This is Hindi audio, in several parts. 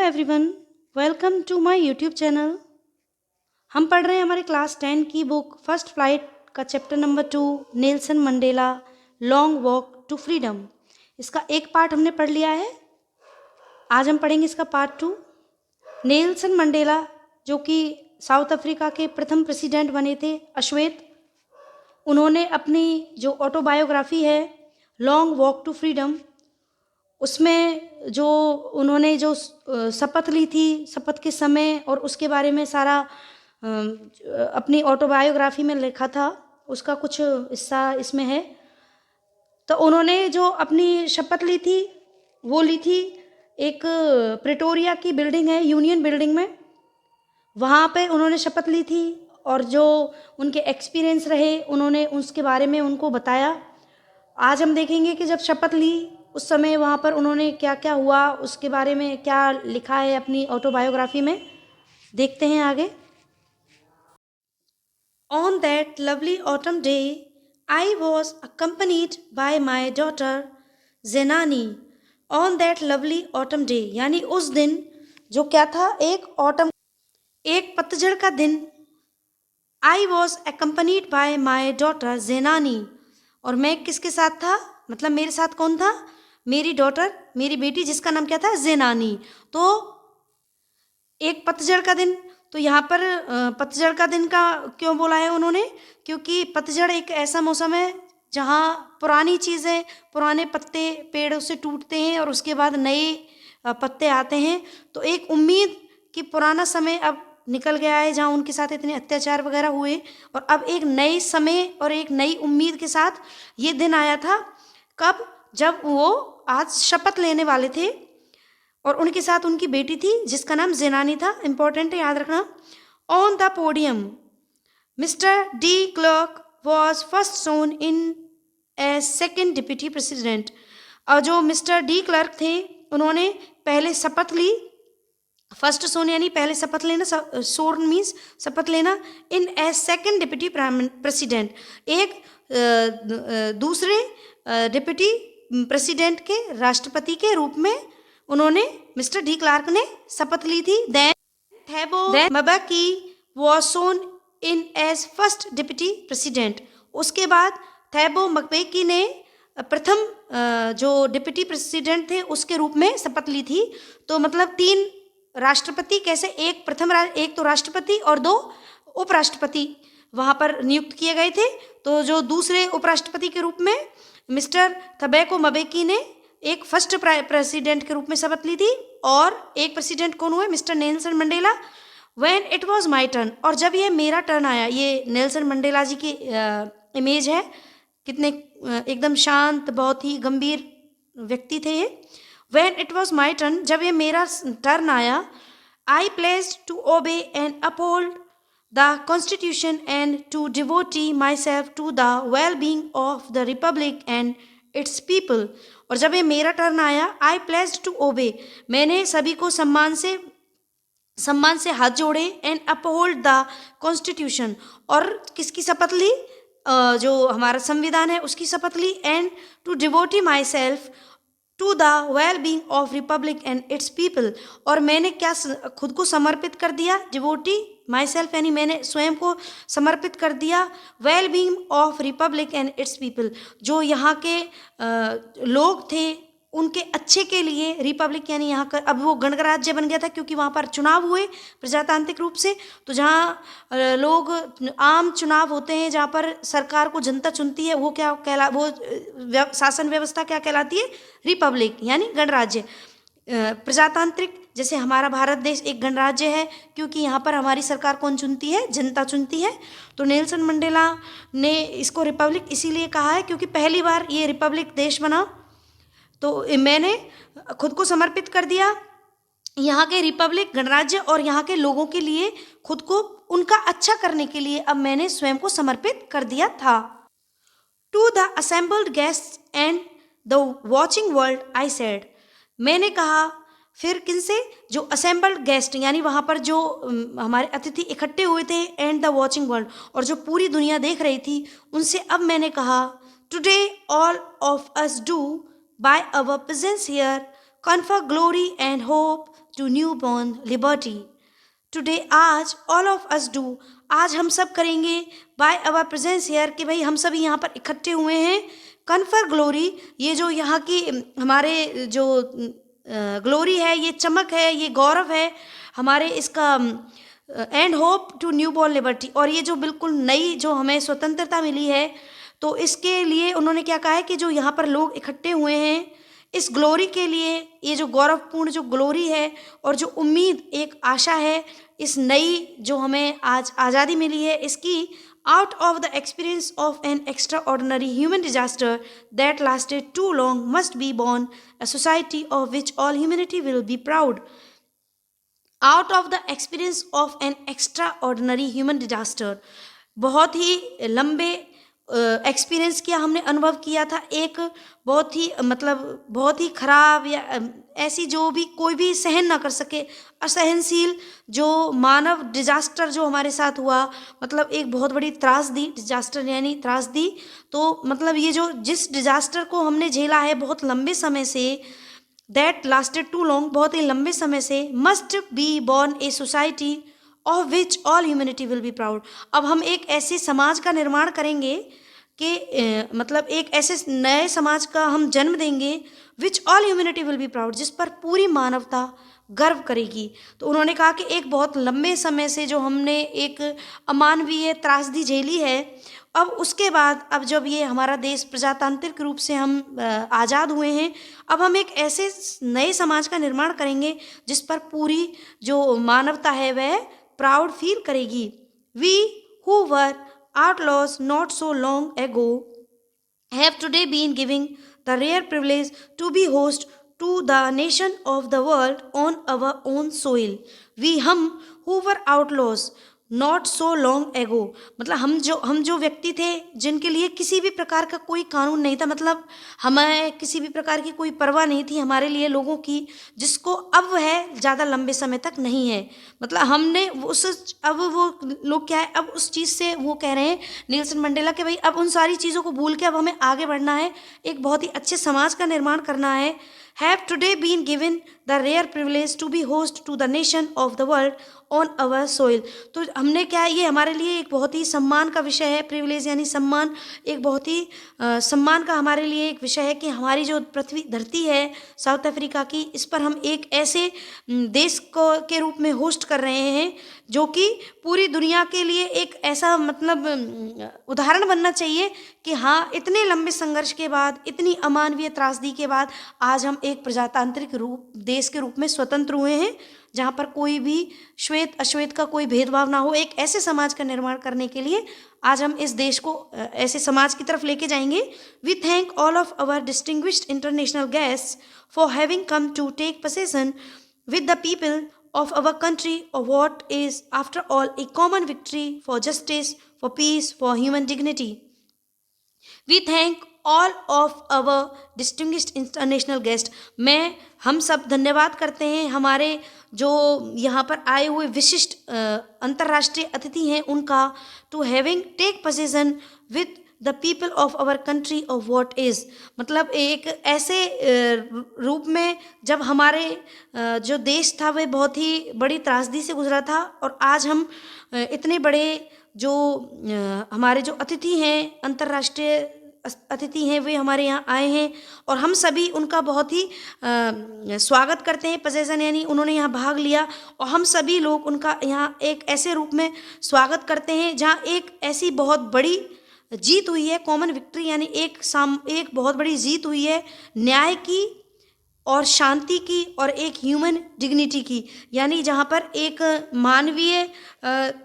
Everyone, welcome to my YouTube channel. हम पढ़ रहे हैं हमारे क्लास 10 की बुक फर्स्ट फ्लाइट का chapter number 2, Nelson Mandela long walk to freedom. इसका एक पार्ट हमने पढ़ लिया है। आज हम पढ़ेंगे इसका पार्ट 2। नेल्सन मंडेला जो कि साउथ अफ्रीका के प्रथम प्रेसिडेंट बने थे, अश्वेत, उन्होंने अपनी जो ऑटोबायोग्राफी है लॉन्ग वॉक टू फ्रीडम, उसमें जो उन्होंने जो शपथ ली थी, शपथ के समय और उसके बारे में सारा अपनी ऑटोबायोग्राफी में लिखा था, उसका कुछ हिस्सा इसमें है। तो उन्होंने जो अपनी शपथ ली थी वो ली थी एक प्रिटोरिया की बिल्डिंग है, यूनियन बिल्डिंग में, वहाँ पे उन्होंने शपथ ली थी। और जो उनके एक्सपीरियंस रहे उन्होंने उसके बारे में उनको बताया। आज हम देखेंगे कि जब शपथ ली उस समय वहाँ पर उन्होंने क्या क्या हुआ, उसके बारे में क्या लिखा है अपनी ऑटोबायोग्राफी में। देखते हैं आगे। On that lovely autumn day I was accompanied by my daughter Zenani. On that lovely autumn day यानी उस दिन जो क्या था, एक पतझड़ का दिन। आई was accompanied by my daughter ज़ेनानी, और मैं किसके साथ था, मतलब मेरे साथ कौन था, मेरी डॉटर, मेरी बेटी, जिसका नाम क्या था, ज़ेनानी। तो एक पतझड़ का दिन, तो यहाँ पर पतझड़ का दिन का क्यों बोला है उन्होंने, क्योंकि पतझड़ एक ऐसा मौसम है जहाँ पुरानी चीज़ें, पुराने पत्ते पेड़ों से टूटते हैं और उसके बाद नए पत्ते आते हैं। तो एक उम्मीद कि पुराना समय अब निकल गया है जहाँ उनके साथ इतने अत्याचार वगैरह हुए, और अब एक नए समय और एक नई उम्मीद के साथ ये दिन आया था। कब, जब वो आज शपथ लेने वाले थे और उनके साथ उनकी बेटी थी जिसका नाम ज़ेनानी था। इंपॉर्टेंट है, याद रखना। On the podium Mr de Klerk was first sworn in as second deputy president. और जो मिस्टर डी क्लर्क थे उन्होंने पहले शपथ ली, फर्स्ट सोन यानी पहले शपथ लेना, सोन मीन्स शपथ लेना, इन एज सेकेंड डिप्टी प्रेसिडेंट, एक दूसरे डिप्टी प्रेसिडेंट के, राष्ट्रपति के रूप में उन्होंने, मिस्टर डी क्लार्क ने शपथ ली थी। Then Thabo Mbeki was sworn in as first deputy president. उसके बाद थैबो मबेकी ने प्रथम जो डिप्टी प्रेसिडेंट थे उसके रूप में शपथ ली थी। तो मतलब 3 राष्ट्रपति कैसे, एक तो राष्ट्रपति और 2 उपराष्ट्रपति वहाँ पर नियुक्त किए गए थे। तो जो दूसरे उपराष्ट्रपति के रूप में मिस्टर थबेको मबेकी ने एक फर्स्ट प्रेसिडेंट के रूप में शपथ ली थी, और एक प्रेसिडेंट कौन हुए, mister Nelson Mandela. When it was my turn, और जब ये मेरा टर्न आया, ये नेल्सन मंडेला जी की इमेज है, कितने एकदम शांत, बहुत ही गंभीर व्यक्ति थे ये। When it was my turn, जब ये मेरा टर्न आया, I pledged to obey and uphold the constitution and to devote myself to the well being of the republic and its people. और जब ये मेरा टर्न आया, आई प्लेस्ड टू ओबे, मैंने सभी को सम्मान से हाथ जोड़े, एंड अपहोल्ड द कॉन्स्टिट्यूशन, और किसकी शपथ ली, जो हमारा संविधान है उसकी शपथ ली, and to devote myself to the well being of republic and its people, और मैंने क्या खुद को समर्पित कर दिया, डिवोटी माई सेल्फ यानी मैंने स्वयं को समर्पित कर दिया well being of republic and its people, जो यहाँ के लोग थे उनके अच्छे के लिए, रिपब्लिक यानी यहाँ का, अब वो गणराज्य बन गया था क्योंकि वहाँ पर चुनाव हुए प्रजातांत्रिक रूप से। तो जहाँ लोग, आम चुनाव होते हैं जहाँ पर सरकार को जनता चुनती है, वो क्या वो शासन व्यवस्था क्या कहलाती है, रिपब्लिक यानी गणराज्य। प्रजातांत्रिक, जैसे हमारा भारत देश एक गणराज्य है क्योंकि यहाँ पर हमारी सरकार कौन चुनती है, जनता चुनती है। तो नेल्सन मंडेला ने इसको रिपब्लिक इसीलिए कहा है क्योंकि पहली बार ये रिपब्लिक देश बना। तो मैंने खुद को समर्पित कर दिया यहाँ के रिपब्लिक गणराज्य और यहाँ के लोगों के लिए, खुद को उनका अच्छा करने के लिए अब मैंने स्वयं को समर्पित कर दिया था। To the assembled guests and the watching world I said, मैंने कहा, फिर किनसे, जो असेंबल्ड गेस्ट यानी वहाँ पर जो हमारे अतिथि इकट्ठे हुए थे, एंड द वॉचिंग वर्ल्ड, और जो पूरी दुनिया देख रही थी, उनसे अब मैंने कहा, today all of us do by our presence here confer glory and hope to newborn liberty. Today आज ऑल ऑफ अस डू, आज हम सब करेंगे बाय अवर प्रेजेंस हेयर, कि भाई हम सभी यहाँ पर इकट्ठे हुए हैं, कन्फर ग्लोरी, ये जो यहाँ की हमारे जो ग्लोरी है, ये चमक है, ये गौरव है हमारे इसका, and hope to newborn liberty, और ये जो बिल्कुल नई जो हमें स्वतंत्रता मिली है, तो इसके लिए उन्होंने क्या कहा है कि जो यहाँ पर लोग इकट्ठे हुए हैं इस ग्लोरी के लिए, ये जो गौरवपूर्ण जो ग्लोरी है और जो उम्मीद एक आशा है इस नई जो हमें आज आज़ादी मिली है इसकी, out of the experience of an extraordinary human disaster that lasted too long must be born a society of which all humanity will be proud. Out of the experience of an extraordinary human disaster, बहुत ही लंबे एक्सपीरियंस किया हमने, अनुभव किया था एक बहुत ही बहुत ही खराब या ऐसी जो भी कोई भी सहन ना कर सके, असहनशील जो मानव डिजास्टर जो हमारे साथ हुआ, एक बहुत बड़ी त्रासदी, डिजास्टर यानी त्रासदी, तो ये जो जिस डिजास्टर को हमने झेला है बहुत लंबे समय से, दैट लास्टेड टू लॉन्ग, बहुत ही लंबे समय से, must be born a society of which all humanity will be proud. अब हम एक ऐसे समाज का निर्माण करेंगे कि एक ऐसे नए समाज का हम जन्म देंगे, विच all humanity will be proud, जिस पर पूरी मानवता गर्व करेगी. तो उन्होंने कहा कि एक बहुत लंबे समय से जो हमने एक अमानवीय त्रासदी झेली है, अब उसके बाद अब जब ये हमारा देश प्रजातांत्रिक रूप से हम आज़ाद हुए हैं, अब हम एक ऐसे नए समाज का निर्माण करेंगे जिस पर पूरी जो मानवता है वह प्राउड फील करेगी. We who were outlaws not so long ago have today been giving the rare privilege to be host to the nation of the world on our own soil. हम who were outlaws not so long ago, हम जो व्यक्ति थे जिनके लिए किसी भी प्रकार का कोई कानून नहीं था, हमें किसी भी प्रकार की कोई परवाह नहीं थी हमारे लिए लोगों की, जिसको अब वह ज़्यादा लंबे समय तक नहीं है. हमने अब वो लोग क्या है, अब उस चीज़ से वो कह रहे हैं नेल्सन मंडेला कि भाई अब उन सारी चीज़ों को भूल के अब हमें आगे बढ़ना है, एक बहुत ही अच्छे समाज का निर्माण करना है. have today been given the rare privilege to be host to the nation of the world on our soil. तो हमने क्या, ये हमारे लिए एक बहुत ही सम्मान का विषय है, प्रिविलेज यानी सम्मान, एक बहुत ही सम्मान का हमारे लिए एक विषय है कि हमारी जो पृथ्वी धरती है साउथ अफ्रीका की, इस पर हम एक ऐसे देश को के रूप में होस्ट कर रहे हैं जो कि पूरी दुनिया के लिए एक ऐसा उदाहरण बनना चाहिए कि हाँ, इतने लंबे संघर्ष के बाद, इतनी अमानवीय त्रासदी के बाद आज हम एक प्रजातांत्रिक देश के रूप में स्वतंत्र हुए हैं, जहाँ पर कोई भी श्वेत अश्वेत का कोई भेदभाव ना हो. एक ऐसे समाज का निर्माण करने के लिए आज हम इस देश को ऐसे समाज की तरफ लेके जाएंगे. We thank all of our distinguished international guests for having come to take possession with the people of our country of what is after all a common victory for justice, for peace, for human dignity. We thank all of our distinguished international guests. हम सब धन्यवाद करते हैं हमारे जो यहाँ पर आए हुए विशिष्ट अंतर्राष्ट्रीय अतिथि हैं उनका, to having take possession with the people of our country of what is, एक ऐसे रूप में जब हमारे जो देश था वह बहुत ही बड़ी त्रासदी से गुजरा था, और आज हम इतने बड़े जो हमारे जो अतिथि हैं, अंतर्राष्ट्रीय अतिथि हैं, वे हमारे यहाँ आए हैं और हम सभी उनका बहुत ही स्वागत करते हैं. पोसेशन यानी उन्होंने यहाँ भाग लिया और हम सभी लोग उनका यहाँ एक ऐसे रूप में स्वागत करते हैं जहाँ एक ऐसी बहुत बड़ी जीत हुई है, कॉमन विक्ट्री यानी एक बहुत बड़ी जीत हुई है न्याय की और शांति की और एक ह्यूमन डिग्निटी की, यानी जहाँ पर एक मानवीय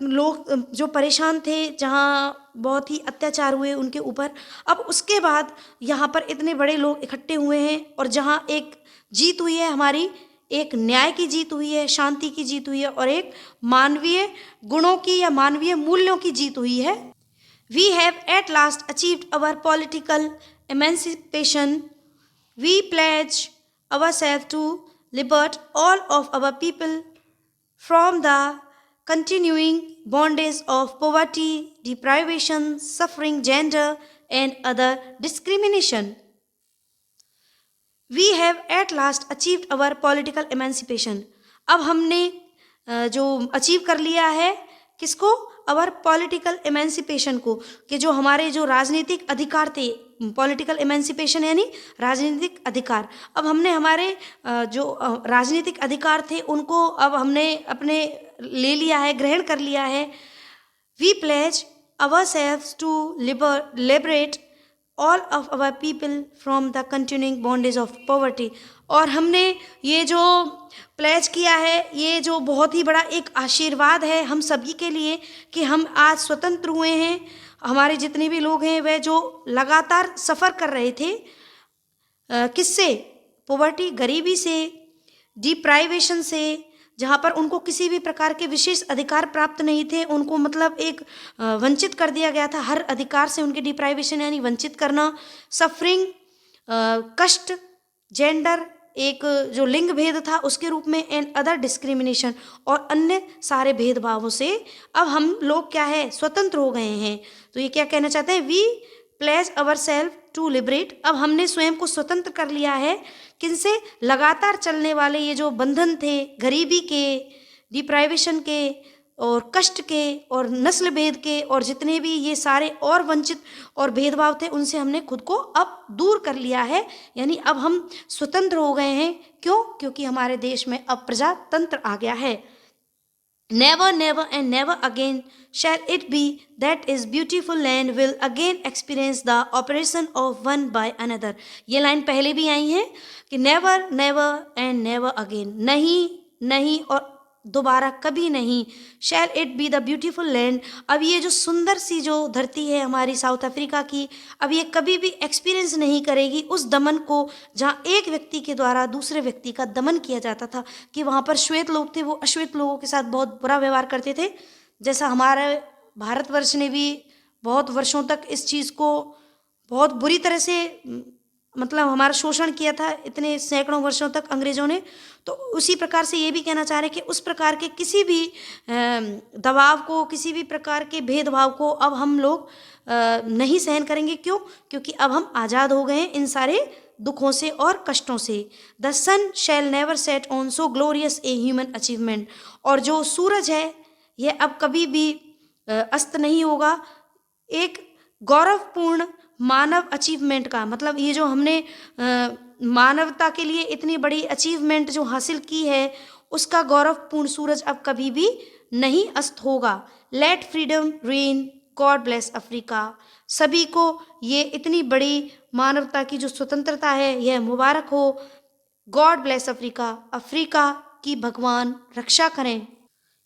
लोग जो परेशान थे, जहाँ बहुत ही अत्याचार हुए उनके ऊपर, अब उसके बाद यहाँ पर इतने बड़े लोग इकट्ठे हुए हैं और जहाँ एक जीत हुई है हमारी, एक न्याय की जीत हुई है, शांति की जीत हुई है और एक मानवीय गुणों की या मानवीय मूल्यों की जीत हुई है. We have at last achieved our political emancipation. We pledge ourselves to liberate all of our people from the continuing bondage of poverty, deprivation, suffering, gender, and other discrimination. We have at last achieved our political emancipation. अब हमने जो अचीव कर लिया है किसको, अवर पॉलिटिकल एमेंसिपेशन को, कि जो हमारे जो राजनीतिक अधिकार थे, पॉलिटिकल एमेंसिपेशन यानी राजनीतिक अधिकार, अब हमने हमारे जो राजनीतिक अधिकार थे उनको अब हमने अपने ले लिया है, ग्रहण कर लिया है। We pledge ourselves to liberate all of our people from the continuing bondage of poverty। और हमने ये जो प्लेज किया है, ये जो बहुत ही बड़ा एक आशीर्वाद है हम सभी के लिए कि हम आज स्वतंत्र हुए हैं। हमारे जितने भी लोग हैं वह जो लगातार सफ़र कर रहे थे किससे, पॉवर्टी, गरीबी से, डिप्राइवेशन से, जहाँ पर उनको किसी भी प्रकार के विशेष अधिकार प्राप्त नहीं थे, उनको मतलब एक वंचित कर दिया गया था हर अधिकार से, उनके डिप्राइवेशन यानी वंचित करना, सफरिंग, कष्ट, जेंडर, एक जो लिंग भेद था उसके रूप में, एंड अदर डिस्क्रिमिनेशन, और अन्य सारे भेदभावों से अब हम लोग क्या है, स्वतंत्र हो गए हैं। तो ये क्या कहना चाहते हैं, we pledge our self to liberate, अब हमने स्वयं को स्वतंत्र कर लिया है किनसे, लगातार चलने वाले ये जो बंधन थे, गरीबी के, डिप्राइवेशन के, और कष्ट के, और नस्ल भेद के, और जितने भी ये सारे और वंचित और भेदभाव थे उनसे हमने खुद को अब दूर कर लिया है, यानी अब हम स्वतंत्र हो गए हैं। क्यों, क्योंकि हमारे देश में अब प्रजातंत्र आ गया है। Never, never and never again shall it be that is beautiful land will again experience the oppression of one by another। ये लाइन पहले भी आई है कि never, never and never again, नहीं, नहीं और दोबारा कभी नहीं, shall it be the beautiful land, अब ये जो सुंदर सी जो धरती है हमारी साउथ अफ्रीका की, अब ये कभी भी एक्सपीरियंस नहीं करेगी उस दमन को जहाँ एक व्यक्ति के द्वारा दूसरे व्यक्ति का दमन किया जाता था, कि वहाँ पर श्वेत लोग थे वो अश्वेत लोगों के साथ बहुत बुरा व्यवहार करते थे। जैसा हमारे भारतवर्ष ने भी बहुत वर्षों तक इस चीज़ को बहुत बुरी तरह से मतलब हमारा शोषण किया था, इतने सैकड़ों वर्षों तक अंग्रेज़ों ने, तो उसी प्रकार से ये भी कहना चाह रहे हैं कि उस प्रकार के किसी भी दबाव को, किसी भी प्रकार के भेदभाव को अब हम लोग नहीं सहन करेंगे। क्यों, क्योंकि अब हम आज़ाद हो गए इन सारे दुखों से और कष्टों से। The sun shall never set on so glorious a human achievement, और जो सूरज है यह अब कभी भी अस्त नहीं होगा एक गौरवपूर्ण मानव अचीवमेंट का, मतलब ये जो हमने मानवता के लिए इतनी बड़ी अचीवमेंट जो हासिल की है उसका गौरवपूर्ण सूरज अब कभी भी नहीं अस्त होगा। Let freedom reign, God bless Africa, सभी को ये इतनी बड़ी मानवता की जो स्वतंत्रता है यह मुबारक हो। गॉड ब्लेस अफ्रीका, अफ्रीका की भगवान रक्षा करें।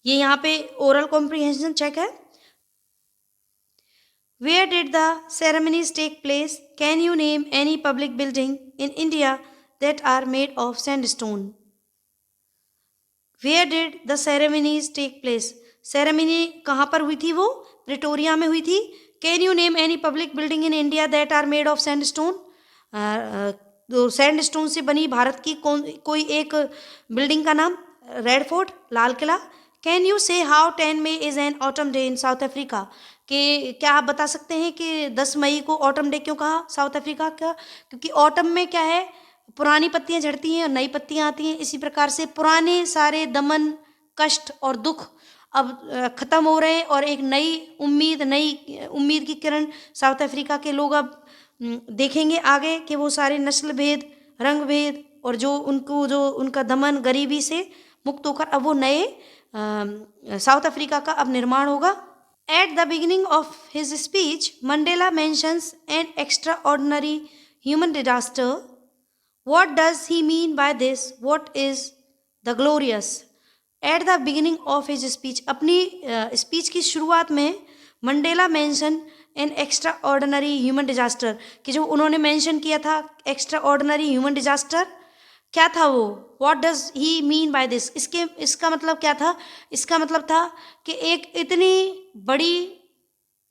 ये यहाँ पे ओरल कॉम्प्रिहेंशन चेक है। Where did the ceremonies take place? Can you name any public building in India that are made of sandstone? Where did the ceremonies take place? Ceremony कहाँ पर हुई थी? वो प्रिटोरिया में हुई थी। Can you name any public building in India that are made of sandstone? तो सैंडस्टोन से बनी भारत की कोई एक बिल्डिंग का नाम, रेड फोर्ट, लाल किला। Can you say how 10 May is an autumn day in South Africa, कि क्या आप बता सकते हैं कि 10 मई को ऑटम डे क्यों कहा साउथ अफ्रीका का? क्योंकि ऑटम में क्या है, पुरानी पत्तियां झड़ती हैं और नई पत्तियां आती हैं। इसी प्रकार से पुराने सारे दमन, कष्ट और दुख अब ख़त्म हो रहे हैं और एक नई उम्मीद की किरण साउथ अफ्रीका के लोग अब देखेंगे आगे कि वो सारे नस्ल भेद, रंग भेद और जो उनका दमन, गरीबी से मुक्त होकर अब वो नए साउथ अफ्रीका का अब निर्माण होगा। At the beginning of his speech, Mandela mentions an extraordinary human disaster. What does he mean by this? What is the glorious? At the beginning of his speech, अपनी स्पीच की शुरुआत में Mandela mention N extraordinary human disaster, कि जो उन्होंने मेंशन किया था एक्स्ट्रा ऑर्डिनरी ह्यूमन डिजास्टर, क्या था वो? What does he mean by this? इसका मतलब क्या था? इसका मतलब था कि एक इतनी बड़ी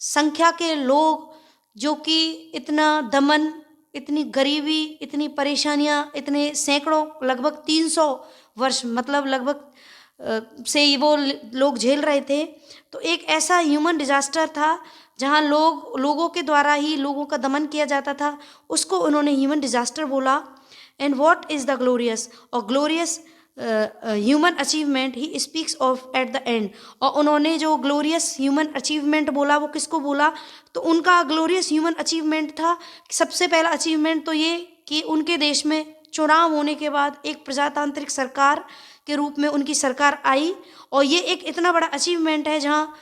संख्या के लोग जो कि इतना दमन, इतनी गरीबी, इतनी परेशानियां, इतने सैकड़ों, लगभग 300 वर्ष मतलब लगभग से वो लोग झेल रहे थे, तो एक ऐसा ह्यूमन डिजास्टर था जहां लोगों के द्वारा ही लोगों का दमन किया जाता था, उसको उन्होंने ह्यूमन डिजास्टर बोला। And what is the glorious? और glorious human achievement he speaks of at the end. और उन्होंने जो ग्लोरियस ह्यूमन अचीवमेंट बोला वो किसको बोला, तो उनका ग्लोरियस ह्यूमन अचीवमेंट था, सबसे पहला अचीवमेंट तो ये कि उनके देश में चुनाव होने के बाद एक प्रजातांत्रिक सरकार के रूप में उनकी सरकार आई। और ये एक इतना बड़ा अचीवमेंट है जहाँ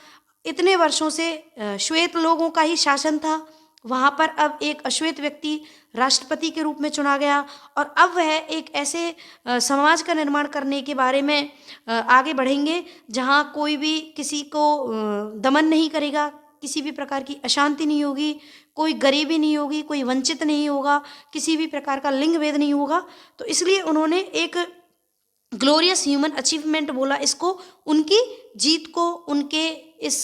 इतने वर्षों से श्वेत लोगों का ही शासन था, वहाँ पर अब एक अश्वेत व्यक्ति राष्ट्रपति के रूप में चुना गया। और अब वह एक ऐसे समाज का निर्माण करने के बारे में आगे बढ़ेंगे जहाँ कोई भी किसी को दमन नहीं करेगा, किसी भी प्रकार की अशांति नहीं होगी, कोई गरीबी नहीं होगी, कोई वंचित नहीं होगा, किसी भी प्रकार का लिंग भेद नहीं होगा। तो इसलिए उन्होंने एक ग्लोरियस ह्यूमन अचीवमेंट बोला इसको, उनकी जीत को, उनके इस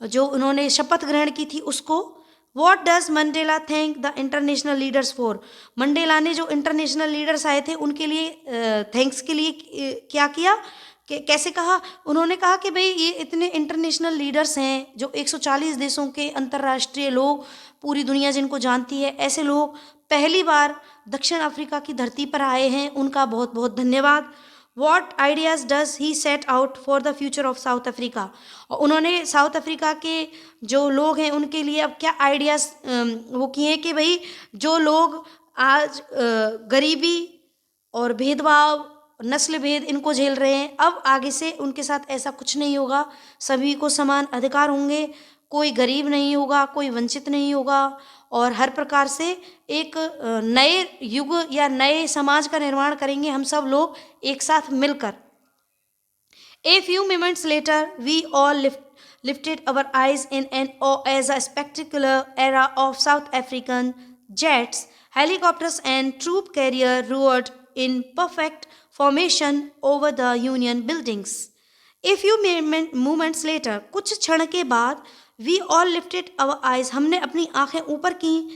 जो उन्होंने शपथ ग्रहण की थी उसको। What does Mandela thank the international leaders for, Mandela ने जो इंटरनेशनल लीडर्स आए थे उनके लिए थैंक्स के लिए क्या किया, कैसे कहा, उन्होंने कहा कि भाई ये इतने इंटरनेशनल लीडर्स हैं जो 140 देशों के अंतर्राष्ट्रीय लोग, पूरी दुनिया जिनको जानती है, ऐसे लोग पहली बार दक्षिण अफ्रीका की धरती पर आए हैं, उनका बहुत बहुत धन्यवाद। What ideas does he set out for the future of south Africa, और उन्होंने साउथ अफ्रीका के जो लोग हैं उनके लिए अब क्या आइडियाज़ वो किए कि भाई जो लोग आज गरीबी और भेदभाव, नस्ल भेद इनको झेल रहे हैं, अब आगे से उनके साथ ऐसा कुछ नहीं होगा, सभी को समान अधिकार होंगे, कोई गरीब नहीं होगा, कोई वंचित नहीं होगा, और हर प्रकार से एक नए युग या नए समाज का निर्माण करेंगे हम सब लोग एक साथ मिलकर। A few moments later, we all lifted our eyes in an awe as a spectacular era of South African jets, helicopters and troop carrier roared in perfect formation over the Union buildings. A few moments later, कुछ क्षण के बाद, we all lifted our eyes, हमने अपनी आंखें ऊपर की,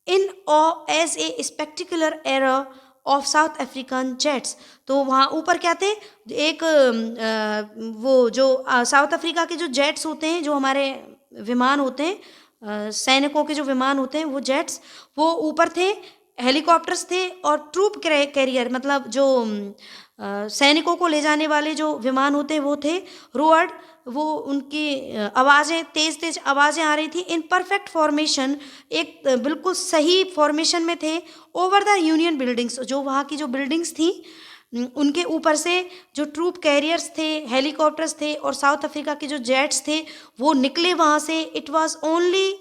in awe as a spectacular era of south African jets, तो वहाँ ऊपर क्या थे, एक वो जो साउथ अफ्रीका के जो जेट्स होते हैं, जो हमारे विमान होते हैं, सैनिकों के जो विमान होते हैं वो जेट्स, वो ऊपर थे, हेलीकॉप्टर्स थे, और ट्रूप कैरियर मतलब जो सैनिकों को ले जाने वाले जो विमान होते हैं वो थे। रोअर्ड, वो उनकी आवाज़ें, तेज़ तेज़ आवाज़ें आ रही थी, इन परफेक्ट फॉर्मेशन, एक बिल्कुल सही फॉर्मेशन में थे, ओवर द यूनियन बिल्डिंग्स, जो वहाँ की जो बिल्डिंग्स थी उनके ऊपर से जो ट्रूप कैरियर्स थे, हेलीकॉप्टर्स थे, और साउथ अफ्रीका के जो जेट्स थे वो निकले वहाँ से। It was only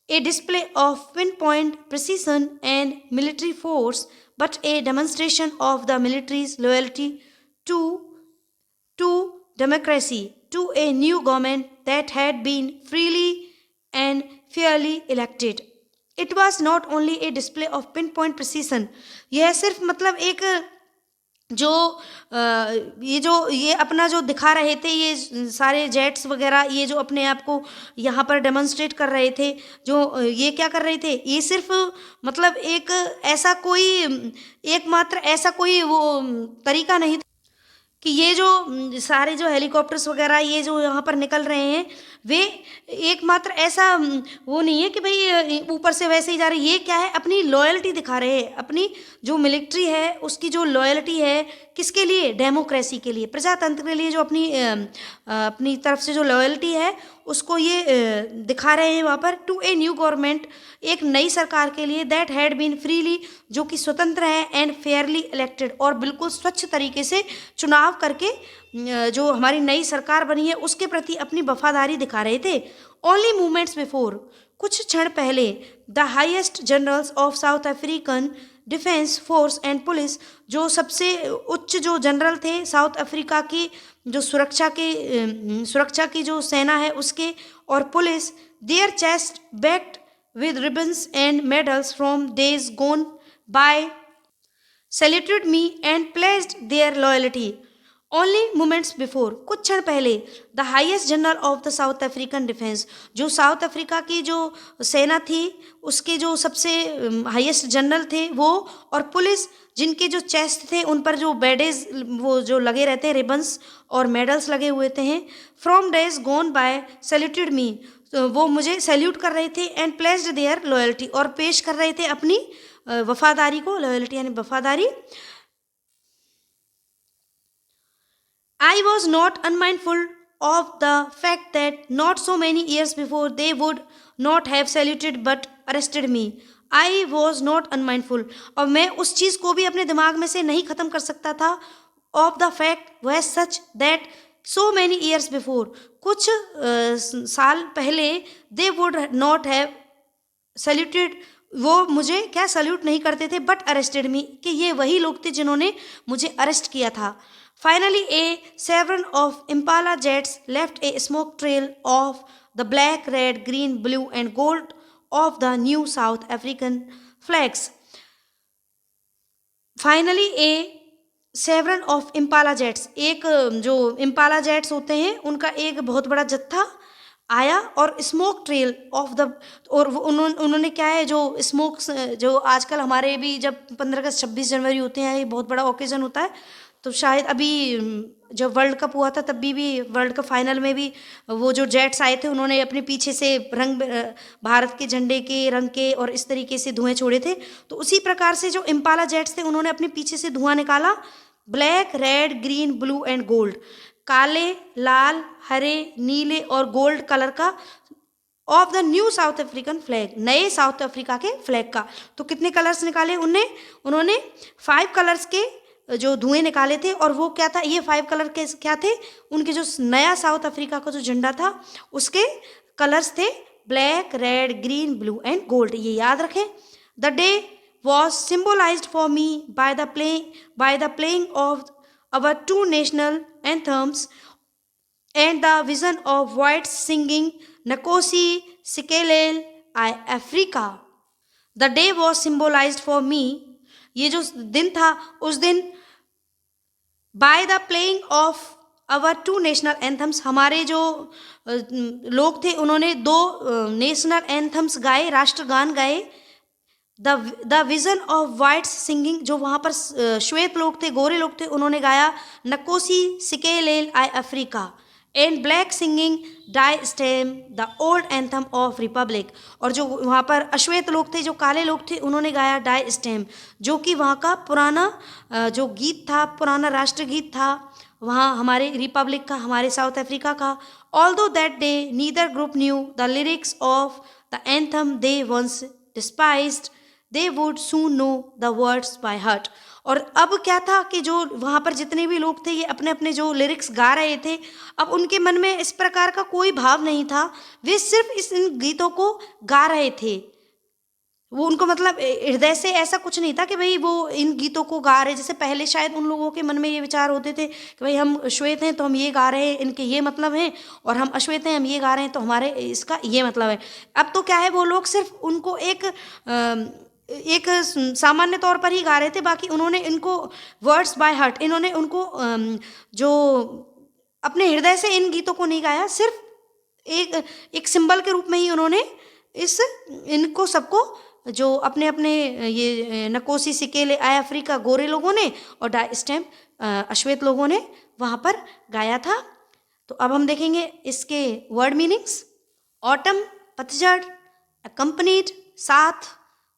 a display of pinpoint precision and military force, but a demonstration of the military's loyalty to democracy, to a new government that had been freely and fairly elected. It was not only a display of pinpoint precision, यह सिर्फ मतलब एक जो ये अपना जो दिखा रहे थे, ये सारे जेट्स वगैरह, ये जो अपने आप को यहाँ पर डेमोन्स्ट्रेट कर रहे थे, जो ये क्या कर रहे थे, ये सिर्फ मतलब एक ऐसा कोई एकमात्र ऐसा कोई वो तरीका नहीं था कि ये जो सारे जो हेलीकॉप्टर्स वगैरह ये जो यहाँ पर निकल रहे हैं, वे एकमात्र ऐसा वो नहीं है कि भाई ऊपर से वैसे ही जा रहे, ये क्या है, अपनी लॉयल्टी दिखा रहे हैं, अपनी जो मिलिट्री है उसकी जो लॉयल्टी है, किसके लिए, डेमोक्रेसी के लिए, प्रजातंत्र के लिए, जो अपनी तरफ से जो लॉयल्टी है उसको ये दिखा रहे हैं वहाँ पर। टू ए न्यू गवर्नमेंट, एक नई सरकार के लिए, दैट हैड बीन फ्रीली, जो कि स्वतंत्र है, एंड फेयरली इलेक्टेड, और बिल्कुल स्वच्छ तरीके से चुनाव करके जो हमारी नई सरकार बनी है उसके प्रति अपनी वफादारी दिखा रहे थे। ओनली मूवमेंट्स बिफोर, कुछ क्षण पहले, the highest generals of south African defence force and police, जो सबसे उच्च जो जनरल थे साउथ अफ्रीका की जो सुरक्षा की जो सेना है उसके, और police, their chest backed with ribbons and medals from days gone by, saluted me and pledged their loyalty. Only moments before, कुछ क्षण पहले, the highest general of the south African defence, जो साउथ अफ्रीका की जो सेना थी उसके जो सबसे हाईएस्ट जनरल थे वो, और पुलिस, जिनके जो चेस्ट थे उन पर जो बैडेज वो जो लगे रहते हैं, रिबन्स और मेडल्स लगे हुए थे, from days gone by saluted me, वो मुझे सैल्यूट कर रहे थे, एंड प्लेस्ड देयर लॉयल्टी, और पेश कर रहे थे अपनी वफादारी को, लॉयल्टी यानी वफादारी। I was not unmindful of the fact that not so many years before they would not have saluted but arrested me. I was not unmindful. और मैं उस चीज़ को भी अपने दिमाग में से नहीं ख़त्म कर सकता था. Of the fact was such that so many years before, कुछ साल पहले, they would not have saluted, वो मुझे क्या सल्यूट नहीं करते थे, बट अरेस्टेड मी, कि ये वही लोग थे जिन्होंने मुझे अरेस्ट किया था. Finally a chevron of Impala jets left a smoke trail of the black, red, green, blue and gold of the new South African flags. Finally a chevron of Impala jets, एक जो इम्पाला जेट्स होते हैं उनका एक बहुत बड़ा जत्था आया और स्मोक ट्रेल ऑफ द, और उन्होंने क्या है, जो स्मोक, जो आजकल हमारे भी जब 15 अगस्त 26 जनवरी होते हैं, ये बहुत बड़ा ओकेजन होता है, तो शायद अभी जब वर्ल्ड कप हुआ था तब भी वर्ल्ड कप फाइनल में भी वो जो जेट्स आए थे उन्होंने अपने पीछे से रंग, भारत के झंडे के रंग के और इस तरीके से धुएं छोड़े थे. तो उसी प्रकार से जो इम्पाला जेट्स थे उन्होंने अपने पीछे से धुआं निकाला, black, red, green, blue and gold, काले, लाल, हरे, नीले और गोल्ड कलर का, of the new South African flag, नए साउथ अफ्रीका के फ्लैग का. तो कितने कलर्स निकाले उन्होंने 5 कलर्स के जो धुएं निकाले थे. और वो क्या था, ये 5 कलर के क्या थे, उनके जो नया साउथ अफ्रीका का जो झंडा था उसके कलर्स थे black, red, green, blue and gold. ये याद रखें. The day was symbolized for me by the playing of our 2 national anthems and the vision of whites singing Nkosi Sikelel I Africa. The day was symbolized for me, ये जो दिन था उस दिन, by the playing of our 2 national anthems, हमारे जो लोग थे उन्होंने 2 नेशनल एंथम्स गाए, राष्ट्रगान गाए. The vision of whites singing, जो वहाँ पर श्वेत लोग थे, गोरे लोग थे, उन्होंने गाया Nkosi Sikelel' iAfrika. And black singing Die Stem the old anthem of republic, और जो वहाँ पर अश्वेत लोग थे, जो काले लोग थे, उन्होंने गाया डाई स्टेम, जो कि वहाँ का पुराना जो गीत था, पुराना राष्ट्रगीत था वहाँ हमारे रिपब्लिक का, हमारे साउथ अफ्रीका का. Although that day neither group knew the lyrics of the anthem they once despised, they would soon know the words by heart. और अब क्या था कि जो वहाँ पर जितने भी लोग थे ये अपने अपने जो लिरिक्स गा रहे थे, अब उनके मन में इस प्रकार का कोई भाव नहीं था, वे सिर्फ इन गीतों को गा रहे थे. वो उनको मतलब हृदय से ऐसा कुछ नहीं था कि भाई वो इन गीतों को गा रहे, जैसे पहले शायद उन लोगों के मन में ये विचार होते थे कि भाई हम श्वेत हैं तो हम ये गा रहे हैं, इनके ये मतलब हैं, और हम अश्वेत हैं हम ये गा रहे हैं तो हमारे इसका ये मतलब है. अब तो क्या है, वो लोग सिर्फ उनको एक सामान्य तौर पर ही गा रहे थे, बाकी उन्होंने इनको वर्ड्स बाय हार्ट, इन्होंने उनको जो अपने हृदय से इन गीतों को नहीं गाया, सिर्फ एक सिंबल के रूप में ही उन्होंने इनको सबको, जो अपने अपने ये नकोसी सिकेले आई अफ्रीका गोरे लोगों ने और डाई स्टेम अश्वेत लोगों ने वहाँ पर गाया था. तो अब हम देखेंगे इसके वर्ड मीनिंग्स. ऑटम पतझड़, अकम्पनीड साथ,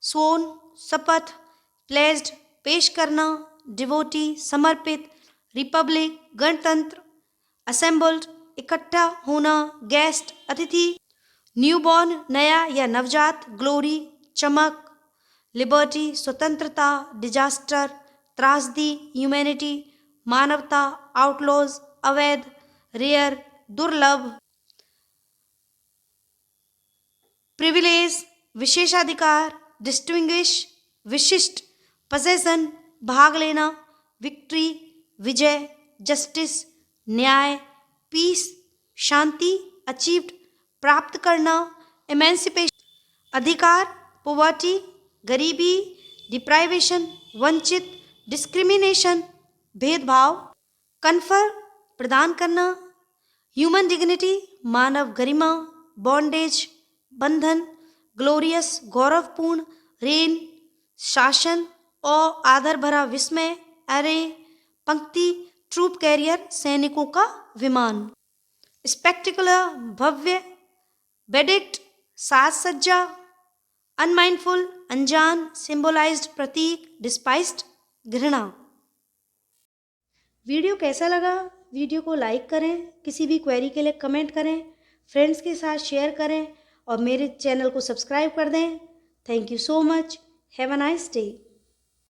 सोन शपथ, प्लेस्ड पेश करना, डिवोटी समर्पित, रिपब्लिक गणतंत्र, असेंबल्ड इकट्ठा होना, गेस्ट अतिथि, न्यूबॉर्न नया या नवजात, ग्लोरी चमक, लिबर्टी स्वतंत्रता, डिजास्टर त्रासदी, ह्यूमैनिटी मानवता, आउटलॉज अवैध, रेयर दुर्लभ, प्रिविलेज विशेषाधिकार, डिस्टिंग्विश विशिष्ट, पजेशन भाग लेना, विक्ट्री विजय, जस्टिस न्याय, पीस शांति, अचीव्ड प्राप्त करना, एमेंसिपेशन अधिकार, पॉवर्टी गरीबी, डिप्राइवेशन वंचित, डिस्क्रिमिनेशन भेदभाव, कन्फर प्रदान करना, ह्यूमन डिग्निटी मानव गरिमा, बॉन्डेज बंधन, ग्लोरियस गौरवपूर्ण, रेन शासन और आदर भरा विस्मय, अरे पंक्ति, ट्रूप कैरियर सैनिकों का विमान, स्पेक्टिकुलर भव्य, बेडिक्ट साज सज्जा, अनमाइंडफुल अनजान, सिंबलाइज्ड प्रतीक, डिस्पाइस्ड घृणा. वीडियो कैसा लगा वीडियो को लाइक करें, किसी भी क्वेरी के लिए कमेंट करें, फ्रेंड्स के साथ शेयर करें और मेरे चैनल को सब्सक्राइब कर दें। Thank you so much. Have a nice day.